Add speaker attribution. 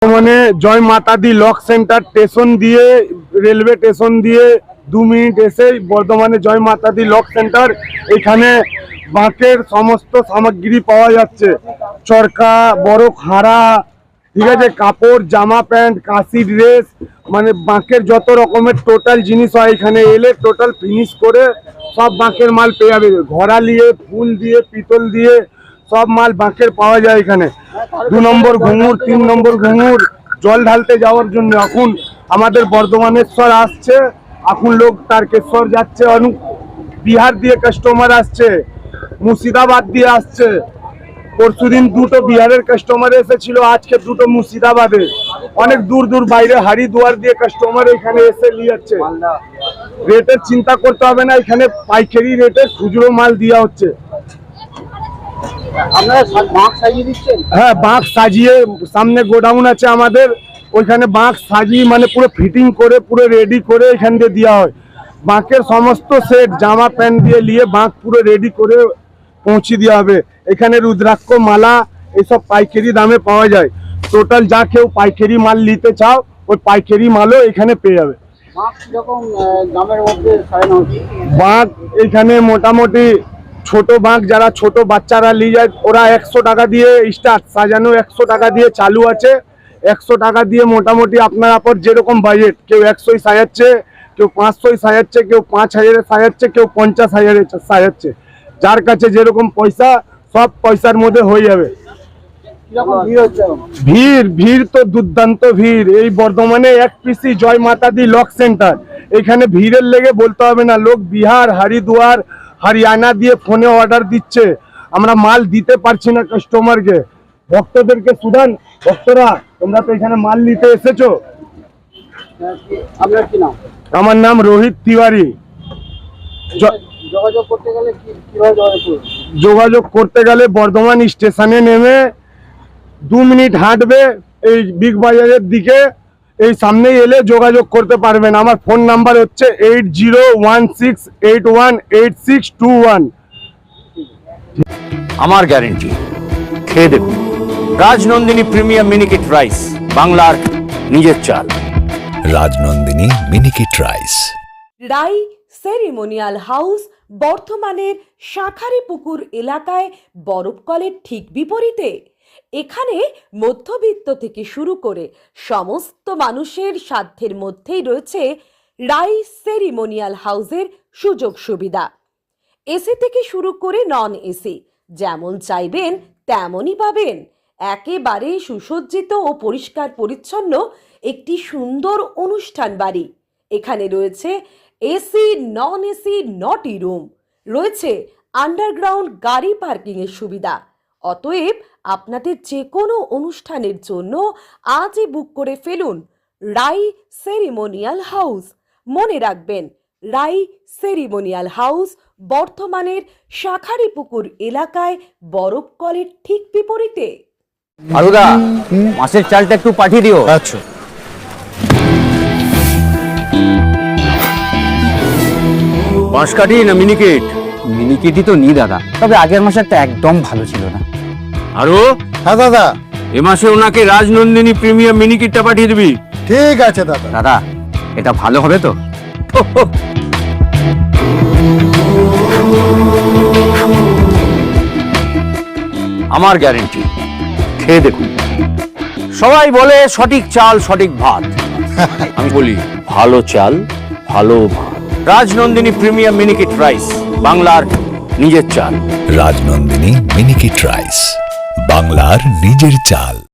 Speaker 1: মানে জয় মাতা দি lock centre station দিয়ে রেলওয়ে স্টেশন দিয়ে 2 মিনিট এসে বর্ধমানে জয় মাতা দি লক সেন্টার। এখানে বাঁকের সমস্ত সামগ্রী পাওয়া যাচ্ছে, চরকা, বড় খাড়া, ঠিক আছে, কাপড়, জামা প্যান্ট, কাশি ড্রেস, মানে বাঁকের যত রকমের টোটাল জিনিস হয় এখানে এলে টোটাল ফিনিশ করে সব বাঁকের মাল পেয়ে যাবে। ঘোড়া দিয়ে, ফুল দিয়ে, পিতল দিয়ে সব মাল বাঁকের পাওয়া যায় এখানে। 2 নম্বর ঘুঙুর, 3 নম্বর ঘুঙুর জল ঢালতে যাওয়ার জন্য এখন আমাদের বর্ধমানেশ্বর আসছে, এখন লোক তারকেশ্বর যাচ্ছে, অনেক বিহার দিয়ে কাস্টমার আসছে, মুর্শিদাবাদ দিয়ে আসছে। পরশুদিন 2টো বিহারের কাস্টমার এসেছিল, আজকে 2টো মুর্শিদাবাদে, অনেক দূর দূর বাইরে হরিদ্বার দিয়ে কাস্টমার এখানে এসে নিয়ে যাচ্ছে। রেটের চিন্তা করতে হবে না, এখানে পাইকারি রেটে খুচরো মাল দেওয়া হচ্ছে। হ্যাঁ, বাঁক সাজিয়ে সামনে গোডাউন আছে আমাদের, ওইখানে বাঁক সাজিয়ে মানে পুরো ফিটিং করে পুরো রেডি করে এখান দিয়ে দেওয়া হয়। বাঁকের সমস্ত সেট জামা প্যান্ট দিয়ে নিয়ে বাঁক পুরো রেডি করে পৌঁছে দেওয়া হবে। এখানে রুদ্রাক্ষ মালা এইসব পাইকারি দামে পাওয়া যায়। টোটাল যা কেউ পাইকারি মাল নিতে চাও ওই পাইকারি মালও এখানে পেয়ে যাবে। বাঁক এখানে মোটামুটি ছোট বাঁক যারা ছোট বাচ্চারা নিয়ে যায় ওরা 100 টাকা দিয়ে স্টার্ট, সাজানো 100 টাকা দিয়ে চালু আছে। 100 টাকা দিয়ে মোটামুটি আপনার আপর যেরকম বাজেট, কেউ 100 সাজাচ্ছে, কেউ 500 সাজাচ্ছে, কেউ 5000 সাজাচ্ছে, কেউ 50,000 সাজাচ্ছে। যার কাছে যেরকম পয়সা সব পয়সার মধ্যে হয়ে যাবে। ভিড় তো দুর্দান্ত ভিড়। এই বর্ধমানে 1 পিসি জয় মাতা দি লক সেন্টার, এখানে ভিড়ের লেগে বলতে হবে না। লোক বিহার, হরিদ্বার, হরিয়ানা দিয়ে ফোনে অর্ডার দিচ্ছে, আমরা মাল দিতে পারছি না কাস্টমারকে। ভক্তদেরকে সুধান, ভক্তরা তোমরা তো এখানে মাল নিতে এসেছো।
Speaker 2: আপনার কি নাম?
Speaker 1: আমার নাম রোহিত তিওয়ারি।
Speaker 2: যোগাযোগ করতে গেলে কিভাবে
Speaker 1: যোগাযোগ করতে গেলে বর্ধমান স্টেশনে নেমে 2 মিনিট হাঁটবে এই বিগ বাজারের দিকে, এই সামনেই এলে যোগাযোগ করতে পারবেন। আমার ফোন নাম্বার হচ্ছে 8016818621।
Speaker 3: আমার গ্যারেন্টি, খেয়ে দেখুন রাজনন্দিনী প্রিমিয়াম মিনিকেট রাইস, বাংলার নিজের চাল।
Speaker 4: রাজনন্দিনী মিনিকেট রাইস।
Speaker 5: রাই সেরিমোনিয়াল হাউস বর্ধমানের শাঁখারীপুকুর এলাকায় বরফকলের ঠিক বিপরীতে। এখানে মধ্যবিত্ত থেকে শুরু করে সমস্ত মানুষের সাধ্যের মধ্যেই রয়েছে রাই সেরিমোনিয়াল হাউসের সুযোগ সুবিধা। এসি থেকে শুরু করে নন এসি যেমন চাইবেন তেমনই পাবেন। একেবারে সুসজ্জিত ও পরিষ্কার পরিচ্ছন্ন একটি সুন্দর অনুষ্ঠান বাড়ি। এখানে রয়েছে এসি, নন এসি, নটি রুম, রয়েছে আন্ডারগ্রাউন্ড গাড়ি পার্কিংয়ের সুবিধা। অতএব আপনাদের যে কোনো অনুষ্ঠানের জন্য আজই বুক করে ফেলুন রাই সেরিমোনিয়াল হাউস। মনে রাখবেন, রাই সেরিমোনিয়াল হাউস বর্ধমানের শাঁখারীপুকুর এলাকায় বরফকলের ঠিক বিপরীতে।
Speaker 3: আলুদা, মাছের চালটা একটু পাঠিয়ে দিও।
Speaker 4: আচ্ছা।
Speaker 3: বাঁশকাঠি না মিনিকেট?
Speaker 6: মিনিকেটই তো নি দাদা, তবে আগের মাসেরটা একদম ভালো ছিল না।
Speaker 3: আরো
Speaker 4: হ্যাঁ দাদা,
Speaker 3: এ মাসে ওনাকে রাজনন্দিনী প্রিমিয়াম মিনিকেটটা পাঠিয়ে দিবি।
Speaker 4: ঠিক আছে দাদা।
Speaker 6: দাদা, এটা ভালো হবে তো?
Speaker 3: আমার গ্যারেন্টি, খেয়ে দেখুন। সবাই বলে সঠিক চাল সঠিক ভাত, আমি বলি ভালো চাল ভালো ভাত। রাজনন্দিনী প্রিমিয়াম মিনিকেট রাইস, বাংলার নিজের চাল।
Speaker 4: রাজনন্দিনী মিনিকেট রাইস, বাংলার নিজের চাল।